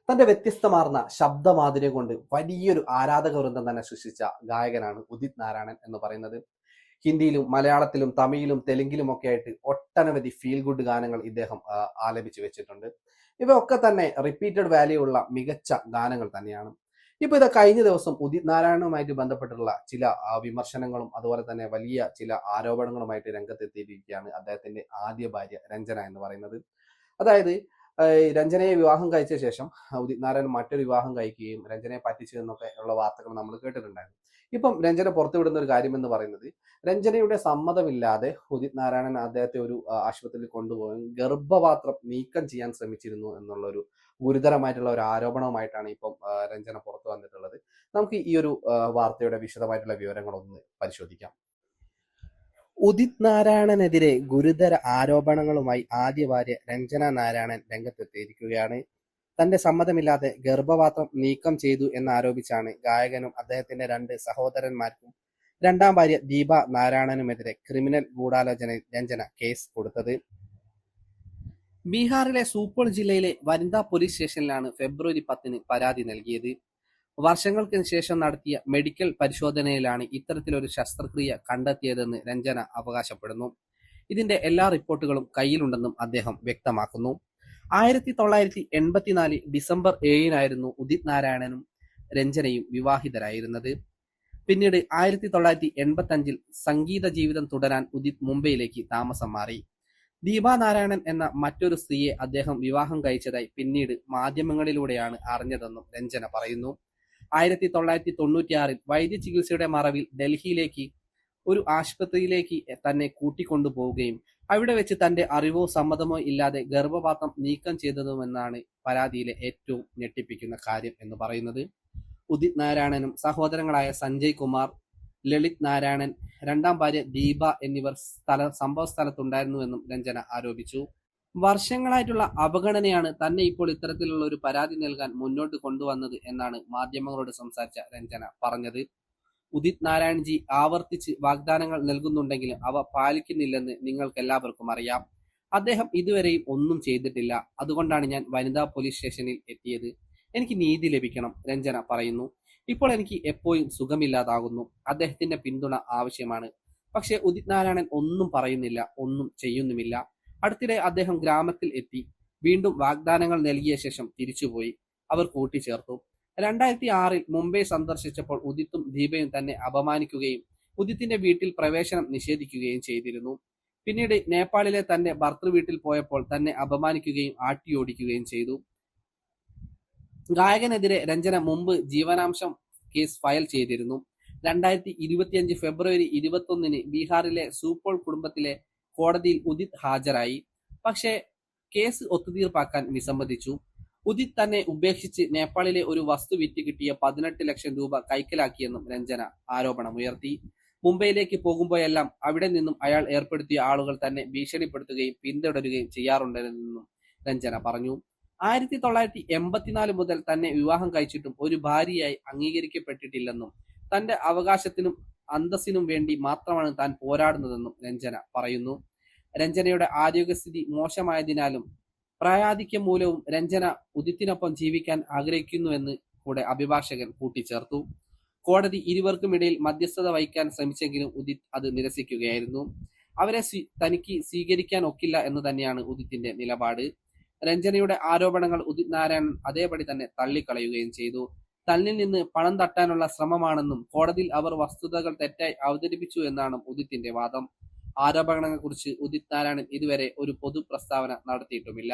തന്റെ വ്യത്യസ്തമാർന്ന ശബ്ദമാധുര്യം കൊണ്ട് വലിയൊരു ആരാധക വൃന്ദം തന്നെ സൃഷ്ടിച്ച ഗായകനാണ് ഉദിത് നാരായണൻ എന്ന് പറയുന്നത്. ഹിന്ദിയിലും മലയാളത്തിലും തമിഴിലും തെലുങ്കിലും ഒക്കെ ആയിട്ട് ഒട്ടനവധി ഫീൽ ഗുഡ് ഗാനങ്ങൾ ഇദ്ദേഹം ആലപിച്ചു വെച്ചിട്ടുണ്ട്. ഇവയൊക്കെ തന്നെ റിപ്പീറ്റഡ് വാല്യൂ ഉള്ള മികച്ച ഗാനങ്ങൾ തന്നെയാണ്. ഇപ്പൊ ഇത് കഴിഞ്ഞ ദിവസം ഉദിത് നാരായണനുമായിട്ട് ബന്ധപ്പെട്ടുള്ള ചില വിമർശനങ്ങളും അതുപോലെ തന്നെ വലിയ ചില ആരോപണങ്ങളുമായിട്ട് രംഗത്തെത്തിയിരിക്കുകയാണ് അദ്ദേഹത്തിന്റെ ആദ്യ ഭാര്യ രഞ്ജന എന്ന് പറയുന്നത്. അതായത് രഞ്ജനയെ വിവാഹം കഴിച്ച ശേഷം ഉദിത് നാരായണൻ മറ്റൊരു വിവാഹം കഴിക്കുകയും രഞ്ജനയെ പറ്റിച്ചു എന്നൊക്കെ ഉള്ള വാർത്തകൾ നമ്മൾ കേട്ടിട്ടുണ്ടായിരുന്നു. ഇപ്പം രഞ്ജന പുറത്തുവിടുന്ന ഒരു കാര്യം എന്ന് പറയുന്നത്, രഞ്ജനയുടെ സമ്മതമില്ലാതെ ഉദിത് നാരായണൻ അദ്ദേഹത്തെ ഒരു ആശുപത്രിയിൽ കൊണ്ടുപോയി ഗർഭപാത്രം നീക്കം ചെയ്യാൻ ശ്രമിച്ചിരുന്നു എന്നുള്ള ഒരു ഗുരുതരമായിട്ടുള്ള ഒരു ആരോപണവുമായിട്ടാണ് ഇപ്പം രഞ്ജന പുറത്തു വന്നിട്ടുള്ളത്. നമുക്ക് ഈ ഒരു വാർത്തയുടെ വിശദമായിട്ടുള്ള വിവരങ്ങളൊന്ന് പരിശോധിക്കാം. ഉദിത് നാരായണനെതിരെ ഗുരുതര ആരോപണങ്ങളുമായി ആദ്യ ഭാര്യ രഞ്ജന നാരായണൻ രംഗത്തെത്തിയിരിക്കുകയാണ്. തന്റെ സമ്മതമില്ലാതെ ഗർഭപാത്രം നീക്കം ചെയ്തു എന്നാരോപിച്ചാണ് ഗായകനും അദ്ദേഹത്തിന്റെ 2 സഹോദരന്മാർക്കും രണ്ടാം ഭാര്യ ദീപ നാരായണനുമെതിരെ ക്രിമിനൽ ഗൂഢാലോചനയിൽ രഞ്ജന കേസ് കൊടുത്തത്. ബീഹാറിലെ സൂപോൾ ജില്ലയിലെ വനിതാ പോലീസ് സ്റ്റേഷനിലാണ് ഫെബ്രുവരി 10 പരാതി നൽകിയത്. വർഷങ്ങൾക്ക് ശേഷം നടത്തിയ മെഡിക്കൽ പരിശോധനയിലാണ് ഇത്തരത്തിലൊരു ശസ്ത്രക്രിയ കണ്ടെത്തിയതെന്ന് രഞ്ജന അവകാശപ്പെടുന്നു. ഇതിന്റെ എല്ലാ റിപ്പോർട്ടുകളും കയ്യിലുണ്ടെന്നും അദ്ദേഹം വ്യക്തമാക്കുന്നു. 1984 ഡിസംബർ 7 ഉദിത് നാരായണനും രഞ്ജനയും വിവാഹിതരായിരുന്നത്. പിന്നീട് 1985 സംഗീത ജീവിതം തുടരാൻ ഉദിത് മുംബൈയിലേക്ക് താമസം മാറി. ദീപ നാരായണൻ എന്ന മറ്റൊരു സ്ത്രീയെ അദ്ദേഹം വിവാഹം കഴിച്ചതായി പിന്നീട് മാധ്യമങ്ങളിലൂടെയാണ് അറിഞ്ഞതെന്നും രഞ്ജന പറയുന്നു. 1996 വൈദ്യ ചികിത്സയുടെ മറവിൽ ഡൽഹിയിലേക്ക് ഒരു ആശുപത്രിയിലേക്ക് തന്നെ കൂട്ടിക്കൊണ്ടുപോവുകയും അവിടെ വെച്ച് തന്റെ അറിവോ സമ്മതമോ ഇല്ലാതെ ഗർഭപാത്രം നീക്കം ചെയ്തതുമെന്നാണ് പരാതിയിലെ ഏറ്റവും ഞെട്ടിപ്പിക്കുന്ന കാര്യം എന്ന് പറയുന്നത്. ഉദിത് നാരായണനും സഹോദരങ്ങളായ സഞ്ജയ് കുമാർ, ലളിത് നാരായണൻ, രണ്ടാം ഭാര്യ ദീപ എന്നിവർ സംഭവ സ്ഥലത്തുണ്ടായിരുന്നുവെന്നും രഞ്ജന ആരോപിച്ചു. വർഷങ്ങളായിട്ടുള്ള അവഗണനയാണ് തന്നെ ഇപ്പോൾ ഇത്തരത്തിലുള്ള ഒരു പരാതി നൽകാൻ മുന്നോട്ട് കൊണ്ടുവന്നത് എന്നാണ് മാധ്യമങ്ങളോട് സംസാരിച്ച രഞ്ജന പറഞ്ഞത്. ഉദിത് നാരായൺജി ആവർത്തിച്ച് വാഗ്ദാനങ്ങൾ നൽകുന്നുണ്ടെങ്കിലും അവ പാലിക്കുന്നില്ലെന്ന് നിങ്ങൾക്കെല്ലാവർക്കും അറിയാം. അദ്ദേഹം ഇതുവരെയും ഒന്നും ചെയ്തിട്ടില്ല. അതുകൊണ്ടാണ് ഞാൻ വനിതാ പോലീസ് സ്റ്റേഷനിൽ എത്തിയത്. എനിക്ക് നീതി ലഭിക്കണം, രഞ്ജന പറയുന്നു. ഇപ്പോൾ എനിക്ക് എപ്പോഴും സുഖമില്ലാതാകുന്നു. അദ്ദേഹത്തിന്റെ പിന്തുണ ആവശ്യമാണ്. പക്ഷേ ഉദിത് നാരായണൻ ഒന്നും പറയുന്നില്ല, ഒന്നും ചെയ്യുന്നുമില്ല. അടുത്തിടെ അദ്ദേഹം ഗ്രാമത്തിൽ എത്തി. വീണ്ടും വാഗ്ദാനങ്ങൾ നൽകിയ ശേഷം തിരിച്ചുപോയി. അവർ കൂട്ടിച്ചേർത്തു. 2006 മുംബൈ സന്ദർശിച്ചപ്പോൾ ഉദിത്തും ദീപയും തന്നെ അപമാനിക്കുകയും ഉദിത്തിന്റെ വീട്ടിൽ പ്രവേശനം നിഷേധിക്കുകയും ചെയ്തിരുന്നു. പിന്നീട് നേപ്പാളിലെ തന്റെ ഭർതൃ വീട്ടിൽ പോയപ്പോൾ തന്നെ അപമാനിക്കുകയും ആട്ടിയോടിക്കുകയും ചെയ്തു. ഗായകനെതിരെ രഞ്ജന മുമ്പ് ജീവനാംശം കേസ് ഫയൽ ചെയ്തിരുന്നു. 2025 ഫെബ്രുവരി 21 ബീഹാറിലെ സൂപോൾ കുടുംബത്തിലെ കോടതിയിൽ ഉദിത് ഹാജരായി. പക്ഷേ കേസ് ഒത്തുതീർപ്പാക്കാൻ വിസമ്മതിച്ചു. ഉദിത് തന്നെ ഉപേക്ഷിച്ച് നേപ്പാളിലെ ഒരു വസ്തു വിറ്റ് കിട്ടിയ 18 ലക്ഷം രൂപ കൈക്കലാക്കിയെന്നും രഞ്ജന ആരോപണമുയർത്തി. മുംബൈയിലേക്ക് പോകുമ്പോഴെല്ലാം അവിടെ നിന്നും അയാൾ ഏർപ്പെടുത്തിയ ആളുകൾ തന്നെ ഭീഷണിപ്പെടുത്തുകയും പിന്തുടരുകയും ചെയ്യാറുണ്ടെന്നും രഞ്ജന പറഞ്ഞു. 1984 മുതൽ തന്നെ വിവാഹം കഴിച്ചിട്ടും ഒരു ഭാര്യയായി അംഗീകരിക്കപ്പെട്ടിട്ടില്ലെന്നും തന്റെ അവകാശത്തിനും അന്തസ്സിനും വേണ്ടി മാത്രമാണ് താൻ പോരാടുന്നതെന്നും രഞ്ജന പറയുന്നു. രഞ്ജനയുടെ ആരോഗ്യസ്ഥിതി മോശമായതിനാലും പ്രായാധിക്യം മൂലവും രഞ്ജന ഉദിത്തിനൊപ്പം ജീവിക്കാൻ ആഗ്രഹിക്കുന്നുവെന്ന് കൂടെ അഭിഭാഷകൻ കൂട്ടിച്ചേർത്തു. കോടതി ഇരുവർക്കുമിടയിൽ മധ്യസ്ഥത വഹിക്കാൻ ശ്രമിച്ചെങ്കിലും ഉദിത് അത് നിരസിക്കുകയായിരുന്നു. അവരെ തനിക്ക് സ്വീകരിക്കാൻ ഒക്കില്ല എന്ന് തന്നെയാണ് ഉദിത്തിന്റെ നിലപാട്. രഞ്ജനയുടെ ആരോപണങ്ങൾ ഉദിത് നാരായണൻ അതേപടി തന്നെ തള്ളിക്കളയുകയും ചെയ്തു. തന്നിൽ നിന്ന് പണം തട്ടാനുള്ള ശ്രമമാണെന്നും കോടതിയിൽ അവർ വസ്തുതകൾ തെറ്റായി അവതരിപ്പിച്ചു എന്നാണ് ഉദിത്തിന്റെ വാദം. ആരോപണങ്ങളെക്കുറിച്ച് ഉദിത് നാരായണൻ ഇതുവരെ ഒരു പൊതു പ്രസ്താവന നടത്തിയിട്ടുമില്ല.